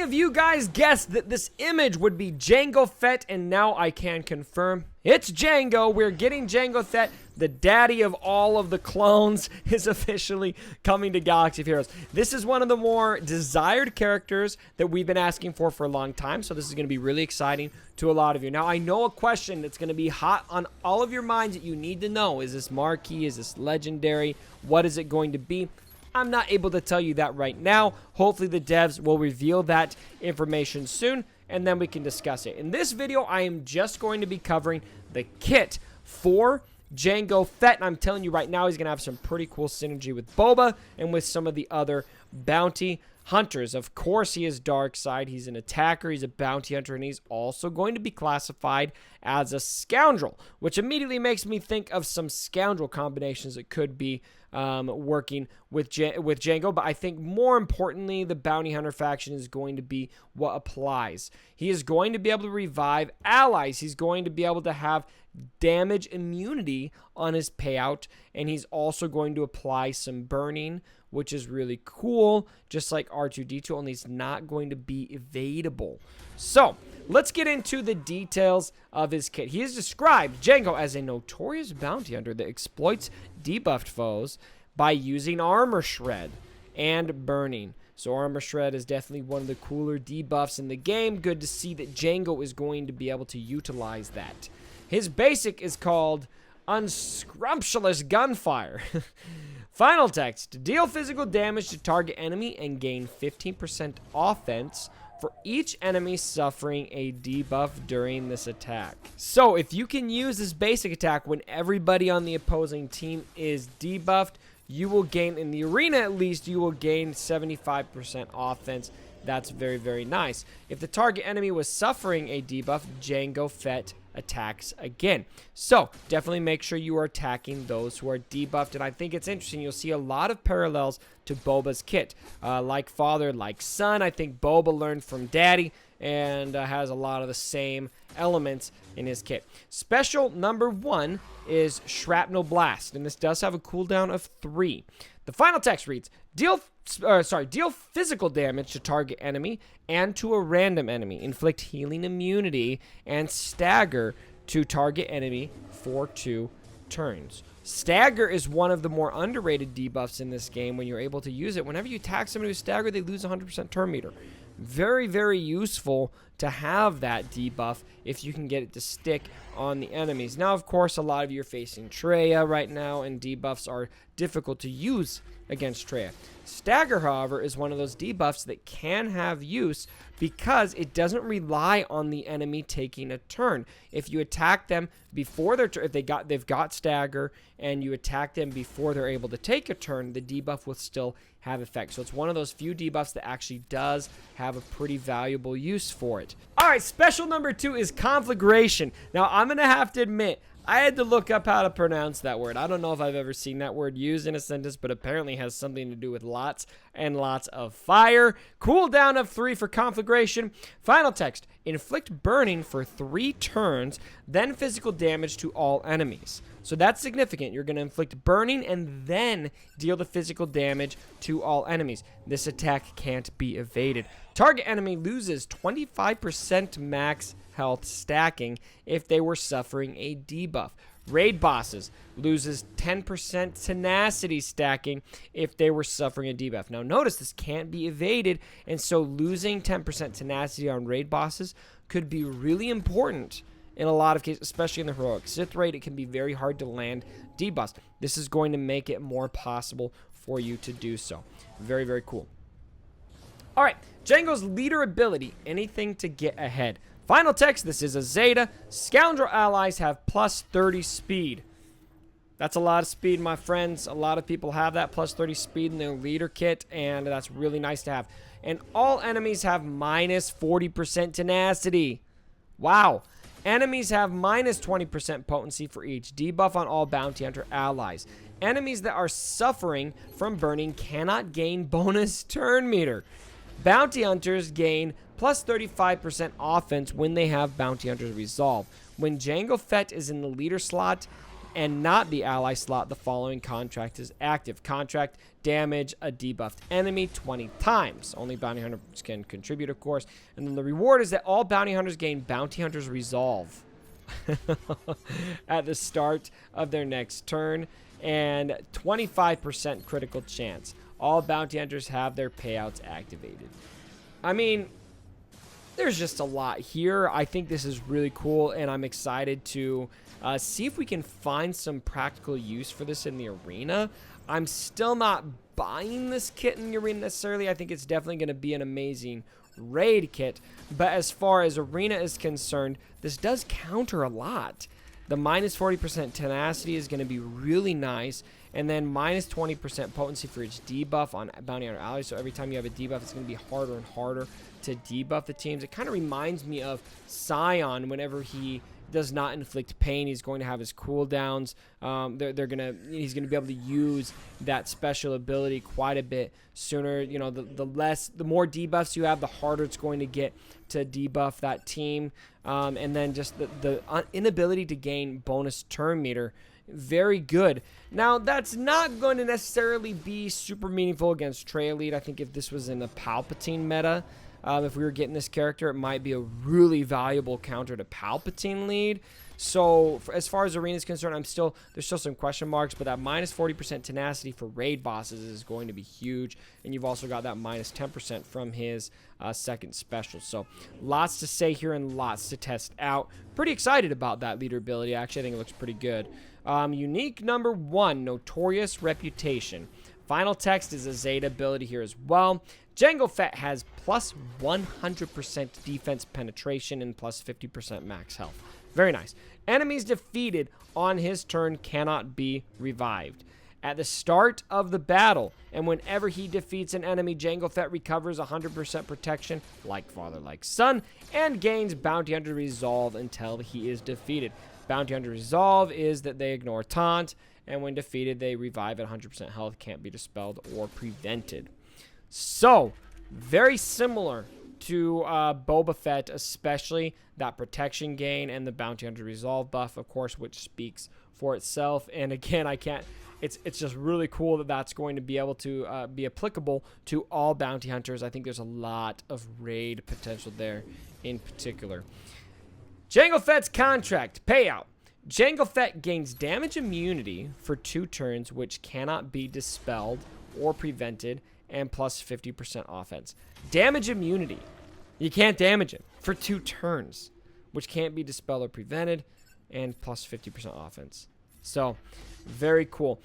of you guys guessed that this image would be Jango Fett, and now I can confirm it's Jango. We're getting Jango Fett. The daddy of all of the clones is officially coming to Galaxy of Heroes. This is one of the more desired characters that we've been asking for a long time, so this is going to be really exciting to a lot of you. Now, I know a question that's going to be hot on all of your minds that you need to know. Is this marquee? Is this legendary? What is it going to be? I'm not able to tell you that right now. Hopefully the devs will reveal that information soon, and then we can discuss it. In this video, I am just going to be covering the kit for Jango Fett, and I'm telling you right now, he's going to have some pretty cool synergy with Boba and with some of the other bounty hunters. Of course, he is dark side. He's an attacker. He's a bounty hunter, and he's also going to be classified as a scoundrel, which immediately makes me think of some scoundrel combinations that could be working with Jango. But I think more importantly, the bounty hunter faction is going to be what applies. He is going to be able to revive allies. He's going to be able to have damage immunity on his payout, and he's also going to apply some burning, which is really cool, just like R2-D2, only it's not going to be evadable. So let's get into the details of his kit. He has described Jango as a notorious bounty hunter that exploits debuffed foes by using armor shred and burning. So armor shred is definitely one of the cooler debuffs in the game. Good to see that Jango is going to be able to utilize that. His basic is called Unscrumptious Gunfire. Final text: deal physical damage to target enemy and gain 15% offense for each enemy suffering a debuff during this attack. So if you can use this basic attack when everybody on the opposing team is debuffed, you will gain, in the arena at least, you will gain 75% offense. That's very, very nice. If the target enemy was suffering a debuff, Jango Fett attacks again. So definitely make sure you are attacking those who are debuffed. And I think it's interesting. You'll see a lot of parallels to Boba's kit. Like father, like son. I think Boba learned from daddy and has a lot of the same elements in his kit. Special number 1 is Shrapnel Blast, and this does have a cooldown of 3. The final text reads: deal physical damage to target enemy and to a random enemy. Inflict healing immunity and stagger to target enemy for 2 turns. Stagger is one of the more underrated debuffs in this game when you're able to use it. Whenever you attack somebody with stagger, they lose 100% turn meter. Very, very useful to have that debuff if you can get it to stick on the enemies. Now, of course, a lot of you are facing Traya right now, and debuffs are difficult to use against Traya. Stagger, however, is one of those debuffs that can have use because it doesn't rely on the enemy taking a turn. If you attack them before their turn, if they've got stagger, and you attack them before they're able to take a turn, the debuff will still have effect. So it's one of those few debuffs that actually does have a pretty valuable use for it. All right, special number 2 is Conflagration. Now, I'm gonna have to admit, I had to look up how to pronounce that word. I don't know if I've ever seen that word used in a sentence, but apparently it has something to do with lots and lots of fire. Cooldown of 3 for Conflagration. Final text: inflict burning for 3 turns, then physical damage to all enemies. So that's significant. You're going to inflict burning and then deal the physical damage to all enemies. This attack can't be evaded. Target enemy loses 25% max health stacking if they were suffering a debuff. Raid bosses loses 10% tenacity stacking if they were suffering a debuff. Now notice this can't be evaded, and so losing 10% tenacity on raid bosses could be really important in a lot of cases, especially in the heroic Sith raid. It can be very hard to land debuffs. This is going to make it more possible for you to do so. Very, very cool. All right, Jango's leader ability, anything to get ahead. Final text: this is a Zeta. Scoundrel allies have plus 30 speed. That's a lot of speed, my friends. A lot of people have that plus 30 speed in their leader kit, and that's really nice to have. And all enemies have minus 40% tenacity. Wow. Enemies have minus 20% potency for each. Debuff on all bounty hunter allies. Enemies that are suffering from burning cannot gain bonus turn meter. Bounty hunters gain plus 35% offense when they have bounty hunters resolve. When Jango Fett is in the leader slot, and not the ally slot, the following contract is active. Contract: damage a debuffed enemy 20 times. Only bounty hunters can contribute, of course. And then the reward is that all bounty hunters gain bounty hunter's resolve at the start of their next turn, and 25% critical chance. All bounty hunters have their payouts activated. I mean, there's just a lot here. I think this is really cool, and I'm excited to see if we can find some practical use for this in the arena. I'm still not buying this kit in the arena necessarily. I think it's definitely going to be an amazing raid kit, but as far as arena is concerned, this does counter a lot. The minus 40% tenacity is going to be really nice, and then minus 20% potency for each debuff on bounty hunter allies. So every time you have a debuff, it's going to be harder and harder to debuff the teams. It kind of reminds me of Scion. Whenever he does not inflict pain, he's going to have his cooldowns. He's gonna be able to use that special ability quite a bit sooner. You know, the more debuffs you have, the harder it's going to get to debuff that team. And then just the inability to gain bonus turn meter, very good. Now, that's not going to necessarily be super meaningful against Trey Elite. I think if this was in the Palpatine meta, if we were getting this character, it might be a really valuable counter to Palpatine lead. So as far as arena is concerned, there's still some question marks, but that minus 40% tenacity for raid bosses is going to be huge. And you've also got that minus 10% from his second special. So lots to say here and lots to test out. Pretty excited about that leader ability. Actually, I think it looks pretty good. Unique number 1, Notorious Reputation. Final text is a Zeta ability here as well. Jango Fett has plus 100% defense penetration and plus 50% max health. Very nice. Enemies defeated on his turn cannot be revived. At the start of the battle, and whenever he defeats an enemy, Jango Fett recovers 100% protection, like father, like son, and gains Bounty Hunter Resolve until he is defeated. Bounty Hunter Resolve is that they ignore taunt, and when defeated, they revive at 100% health, can't be dispelled or prevented. So, very similar to Boba Fett, especially that protection gain and the Bounty Hunter Resolve buff, of course, which speaks for itself. And again, it's just really cool that that's going to be able to be applicable to all bounty hunters. I think there's a lot of raid potential there in particular. Jango Fett's contract payout. Jango Fett gains damage immunity for 2 turns, which cannot be dispelled or prevented, and plus 50% offense. Damage immunity. You can't damage him for 2 turns, which can't be dispelled or prevented, and plus 50% offense. So, very cool.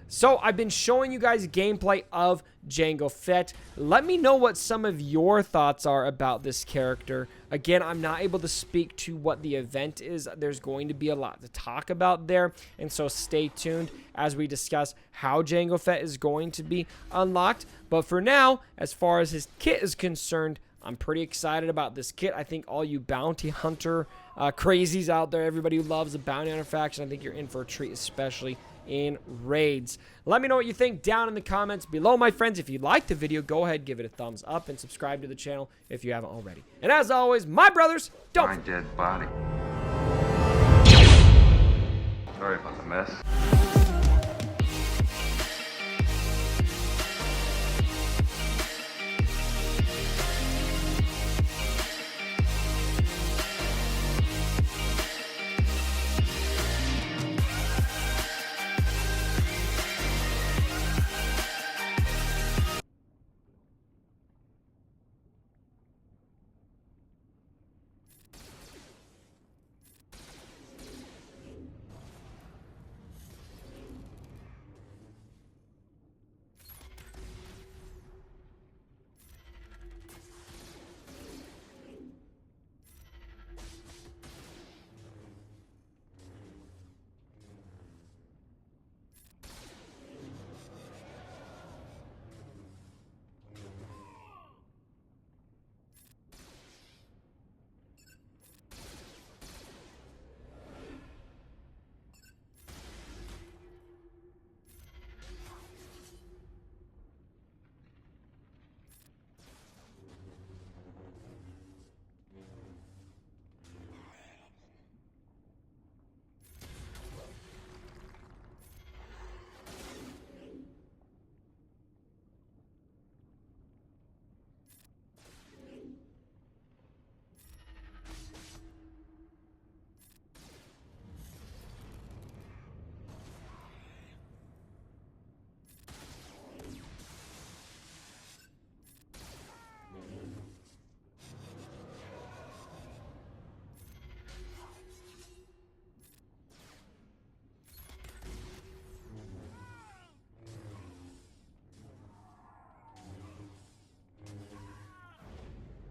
So, I've been showing you guys gameplay of Jango Fett. Let me know what some of your thoughts are about this character. Again, I'm not able to speak to what the event is. There's going to be a lot to talk about there, and so stay tuned as we discuss how Jango Fett is going to be unlocked. But for now, as far as his kit is concerned, I'm pretty excited about this kit. I think all you bounty hunter crazies out there, everybody who loves a bounty hunter faction, I think you're in for a treat, especially in raids. Let me know what you think down in the comments below, my friends. If you liked the video, go ahead, give it a thumbs up, and subscribe to the channel if you haven't already. And as always, my brothers, don't... My dead body. Sorry about the mess.